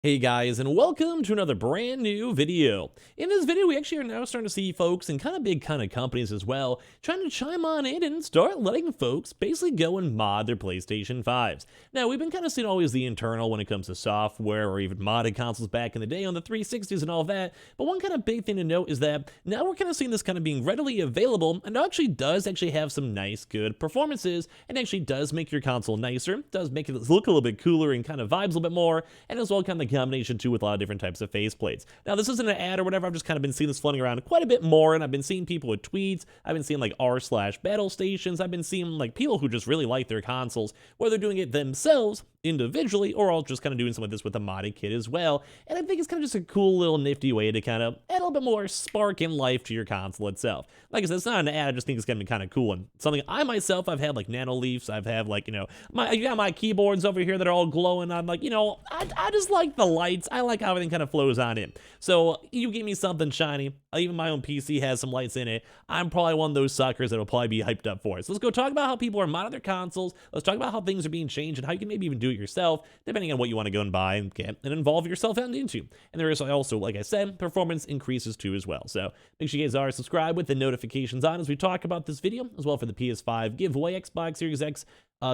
Hey guys, and welcome to another brand new video. In this video, we actually are now starting to see folks and kind of big companies as well, trying to chime on in and start letting folks basically go and mod their PlayStation 5s. Now, we've been kind of seeing always the internal when it comes to software or even modded consoles back in the day on the 360s and all that, but one kind of big thing to note is that now we're kind of seeing this kind of being readily available, and it actually does have some nice, good performances, and actually does make your console nicer, does make it look a little bit cooler and kind of vibes a little bit more, and as well kind of combination too with a lot of different types of faceplates. Now, this isn't an ad or whatever. I've just kind of been seeing this floating around quite a bit more, and I've been seeing people with tweets. I've been seeing like r/battle stations. I've been seeing like people who just really like their consoles, whether they're doing it themselves individually or all just kind of doing some of this with a modded kit as well. And I think it's kind of just a cool little nifty way to kind of add a little bit more spark and life to your console itself. Like I said, it's not an ad. I just think it's gonna be kind of cool and something I myself I've had like nano leafs. I've had like you got my keyboards over here that are all glowing. I'm like I just like the lights. I like how everything kind of flows on in. So you give me something shiny. Even my own PC has some lights in it. I'm probably one of those suckers that'll probably be hyped up for it. So let's go talk about how people are modding their consoles. Let's talk about how things are being changed and how you can maybe even do it yourself, depending on what you want to go and buy and get and involve yourself into. And there is also, like I said, performance increases too as well. So make sure you guys are subscribed with the notifications on as we talk about this video, as well for the PS5 giveaway, Xbox Series X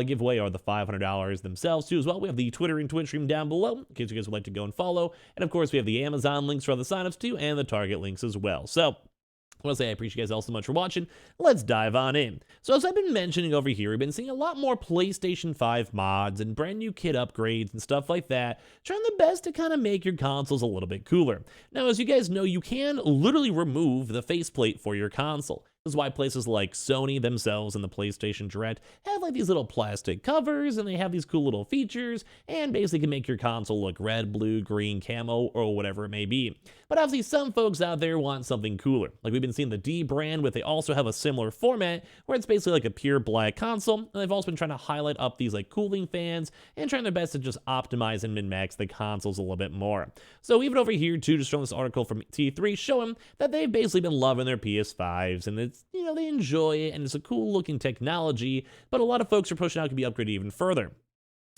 giveaway, or the $500 themselves too as well. We have the Twitter and Twitch stream down below in case you guys would like to go and follow. And of course, we have the Amazon links for all the signups too, and the Target links as well. So I want to say I appreciate you guys all so much for watching. Let's dive on in. So as I've been mentioning over here, we've been seeing a lot more PlayStation 5 mods and brand new kit upgrades and stuff like that, trying the best to kind of make your consoles a little bit cooler. Now, as you guys know, you can literally remove the faceplate for your console. This is why places like Sony themselves and the PlayStation Direct have like these little plastic covers, and they have these cool little features, and basically can make your console look red, blue, green, camo, or whatever it may be. But obviously some folks out there want something cooler. Like we've been seeing the D brand, but they also have a similar format where it's basically like a pure black console, and they've also been trying to highlight up these like cooling fans and trying their best to just optimize and min-max the consoles a little bit more. So even over here too, just showing this article from T3 showing that they've basically been loving their PS5s, and it's, they enjoy it, and it's a cool looking technology, but a lot of folks are pushing out it can be upgraded even further.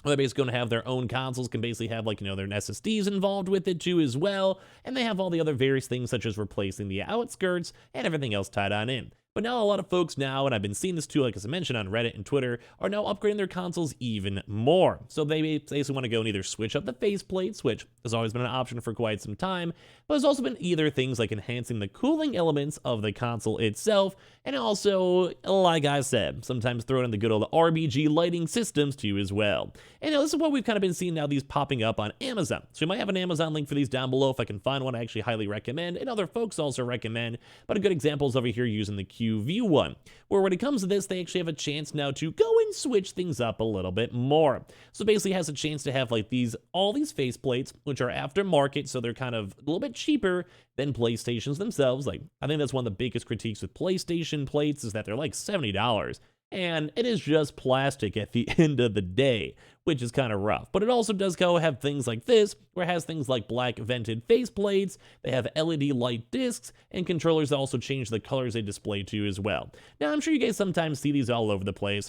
They're basically going to have their own consoles, can basically have like, their SSDs involved with it too as well, and they have all the other various things such as replacing the outskirts and everything else tied on in. But now a lot of folks now, and I've been seeing this too, like as I mentioned on Reddit and Twitter, are now upgrading their consoles even more. So they basically want to go and either switch up the faceplates, which has always been an option for quite some time, but there's also been either things like enhancing the cooling elements of the console itself, and also, like I said, sometimes throwing in the good old RGB lighting systems too as well. And this is what we've kind of been seeing now, these popping up on Amazon. So we might have an Amazon link for these down below if I can find one. I actually highly recommend, and other folks also recommend, but a good example is over here using the View one, where when it comes to this, they actually have a chance now to go and switch things up a little bit more. So basically it has a chance to have like all these faceplates, which are aftermarket, so they're kind of a little bit cheaper than PlayStations themselves. Like, I think that's one of the biggest critiques with PlayStation plates is that they're like $70. And it is just plastic at the end of the day, which is kind of rough. But it also does go have things like this, where it has things like black vented faceplates, they have LED light discs, and controllers that also change the colors they display to as well. Now, I'm sure you guys sometimes see these all over the place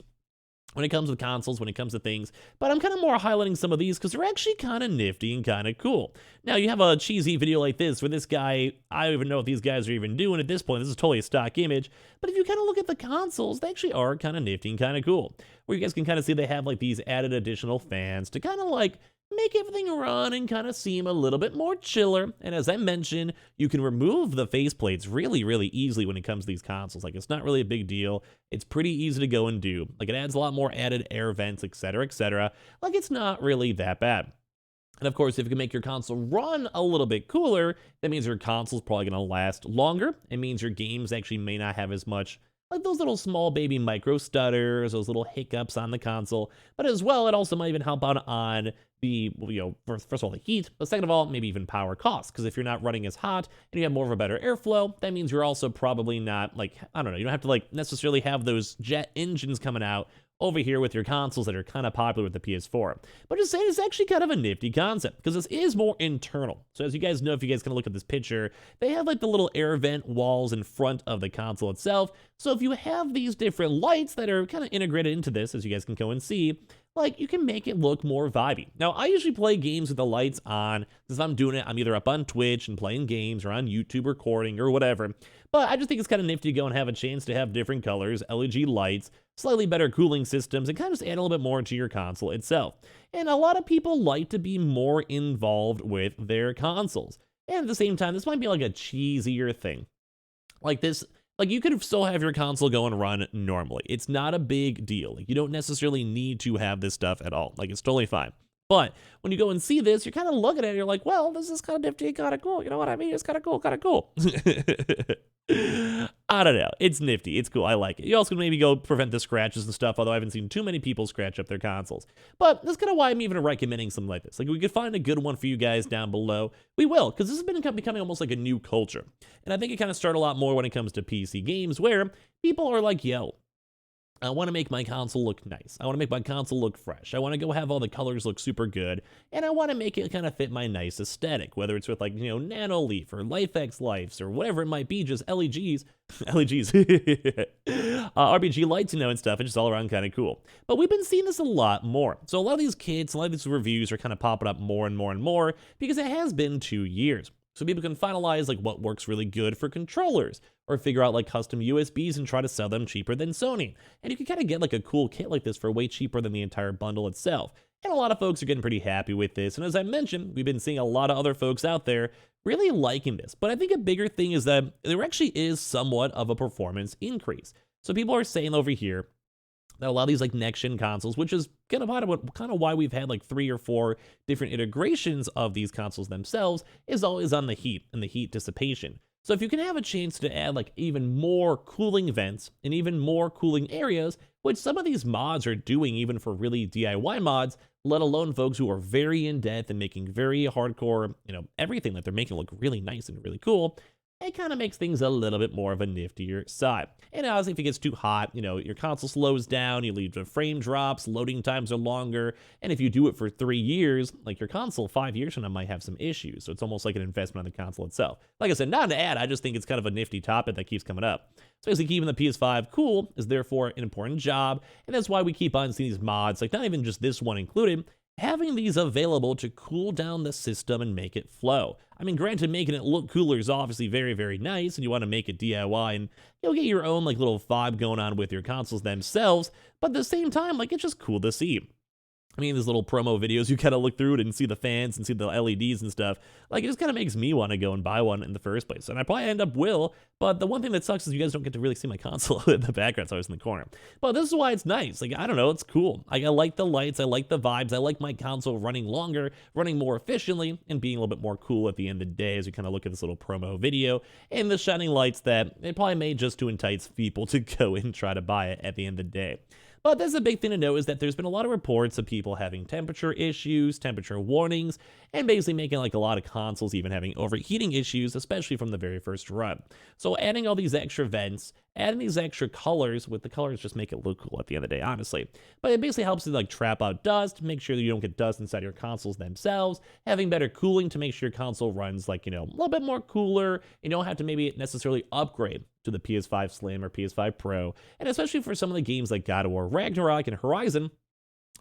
when it comes to consoles, when it comes to things, but I'm kind of more highlighting some of these because they're actually kind of nifty and kind of cool. Now, you have a cheesy video like this where this guy, I don't even know what these guys are even doing at this point. This is totally a stock image, but if you kind of look at the consoles, they actually are kind of nifty and kind of cool. Where you guys can kind of see they have like these added additional fans to kind of like make everything run and kind of seem a little bit more chiller. And as I mentioned, you can remove the faceplates really, really easily when it comes to these consoles. Like, it's not really a big deal. It's pretty easy to go and do. Like, it adds a lot more added air vents, etc., etc. Like, it's not really that bad. And of course, if you can make your console run a little bit cooler, that means your console's probably going to last longer. It means your games actually may not have as much like those little small baby micro stutters, those little hiccups on the console, but as well, it also might even help out on the, first of all, the heat, but second of all, maybe even power costs, because if you're not running as hot and you have more of a better airflow, that means you're also probably not, like, I don't know, you don't have to, like, necessarily have those jet engines coming out over here with your consoles that are kind of popular with the PS4. But just saying, it's actually kind of a nifty concept because this is more internal. So as you guys know, if you guys kind of look at this picture, they have like the little air vent walls in front of the console itself. So if you have these different lights that are kind of integrated into this, as you guys can go and see, like you can make it look more vibey. Now, I usually play games with the lights on, because if I'm doing it, I'm either up on Twitch and playing games or on YouTube recording or whatever. But I just think it's kind of nifty to go and have a chance to have different colors, LED lights, slightly better cooling systems, and kind of just add a little bit more to your console itself. And a lot of people like to be more involved with their consoles. And at the same time, this might be like a cheesier thing. Like this, like you could still have your console go and run normally. It's not a big deal. Like you don't necessarily need to have this stuff at all. Like it's totally fine. But when you go and see this, you're kind of looking at it, you're like, well, this is kind of nifty, kind of cool. You know what I mean? It's kind of cool, kind of cool. I don't know. It's nifty. It's cool. I like it. You also can maybe go prevent the scratches and stuff, although I haven't seen too many people scratch up their consoles. But that's kind of why I'm even recommending something like this. Like, we could find a good one for you guys down below. We will, because this has been becoming almost like a new culture. And I think it kind of started a lot more when it comes to PC games, where people are like, yo, I want to make my console look nice. I want to make my console look fresh. I want to go have all the colors look super good. And I want to make it kind of fit my nice aesthetic, whether it's with like, you know, Nano Leaf or LifeX Lights or whatever it might be, just LEGs, RGB lights, you know, and stuff. It's just all around kind of cool. But we've been seeing this a lot more. So a lot of these kits, a lot of these reviews are kind of popping up more and more and more because it has been 2 years. So people can finalize like what works really good for controllers, or figure out like custom USBs and try to sell them cheaper than Sony. And you can kind of get like a cool kit like this for way cheaper than the entire bundle itself. And a lot of folks are getting pretty happy with this. And as I mentioned, we've been seeing a lot of other folks out there really liking this. But I think a bigger thing is that there actually is somewhat of a performance increase. So people are saying over here that a lot of these like next-gen consoles, which is kind of why we've had like 3 or 4 different iterations of these consoles themselves, is always on the heat and the heat dissipation. So if you can have a chance to add like even more cooling vents and even more cooling areas, which some of these mods are doing even for really DIY mods, let alone folks who are very in-depth and making very hardcore, you know, everything that they're making look really nice and really cool, it kind of makes things a little bit more of a niftier side. And obviously, if it gets too hot, you know, your console slows down, you leave the frame drops, loading times are longer, and if you do it for 3 years, like your console 5 years from now might have some issues. So it's almost like an investment on the console itself. Like I said, not to add, I just think it's kind of a nifty topic that keeps coming up. So basically, keeping the PS5 cool is therefore an important job, and that's why we keep on seeing these mods, like not even just this one included, having these available to cool down the system and make it flow. I mean, granted, making it look cooler is obviously very, very nice, and you want to make it DIY and you'll get your own like little vibe going on with your consoles themselves, but at the same time, like, it's just cool to see. I mean, these little promo videos, you kind of look through it and see the fans and see the LEDs and stuff. Like, it just kind of makes me want to go and buy one in the first place. And I probably end up will, but the one thing that sucks is you guys don't get to really see my console in the background, so I was in the corner. But this is why it's nice. Like, I don't know, it's cool. Like, I like the lights, I like the vibes, I like my console running longer, running more efficiently, and being a little bit more cool at the end of the day as we kind of look at this little promo video. And the shining lights that it probably made just to entice people to go and try to buy it at the end of the day. But that's a big thing to note, is that there's been a lot of reports of people having temperature issues, temperature warnings, and basically making like a lot of consoles even having overheating issues, especially from the very first run. So adding all these extra vents, adding these extra colors, with the colors just make it look cool at the end of the day, honestly. But it basically helps to like trap out dust, make sure that you don't get dust inside your consoles themselves, having better cooling to make sure your console runs like, you know, a little bit more cooler. You don't have to maybe necessarily upgrade to the PS5 Slim or PS5 Pro, and especially for some of the games like God of War Ragnarok and Horizon,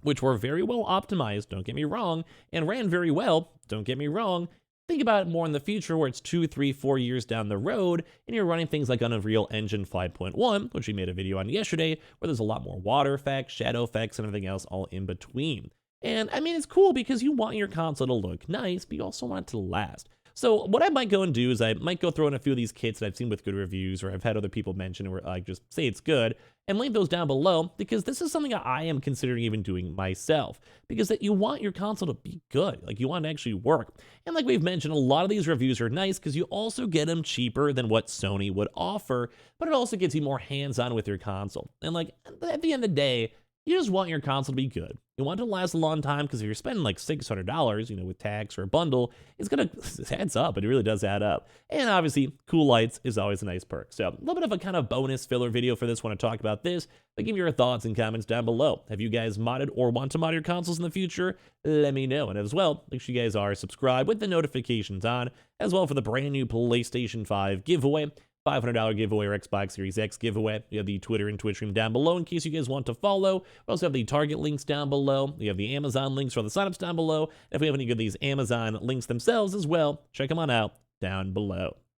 which were very well optimized, don't get me wrong, and ran very well, don't get me wrong. Think about it more in the future where it's 2, 3, 4 years down the road, and you're running things like Unreal Engine 5.1, which we made a video on yesterday, where there's a lot more water effects, shadow effects, and everything else all in between. And I mean, it's cool because you want your console to look nice, but you also want it to last. So what I might go and do is I might go throw in a few of these kits that I've seen with good reviews, or I've had other people mention, or like just say it's good, and link those down below, because this is something I am considering even doing myself, because that you want your console to be good, like you want it to actually work. And like we've mentioned, a lot of these reviews are nice because you also get them cheaper than what Sony would offer, but it also gets you more hands-on with your console. And like at the end of the day, you just want your console to be good. You want it to last a long time, because if you're spending like $600, you know, with tax or a bundle, it's gonna, it adds up. It really does add up. And obviously, cool lights is always a nice perk. So a little bit of a kind of bonus filler video for this one to talk about this. But give me your thoughts and comments down below. Have you guys modded or want to mod your consoles in the future? Let me know. And as well, make sure you guys are subscribed with the notifications on, as well for the brand new PlayStation 5 giveaway. $500 giveaway or Xbox Series X giveaway. You have the Twitter and Twitch stream down below in case you guys want to follow. We also have the Target links down below. You have the Amazon links for the signups down below. If we have any of these Amazon links themselves as well, check them on out down below.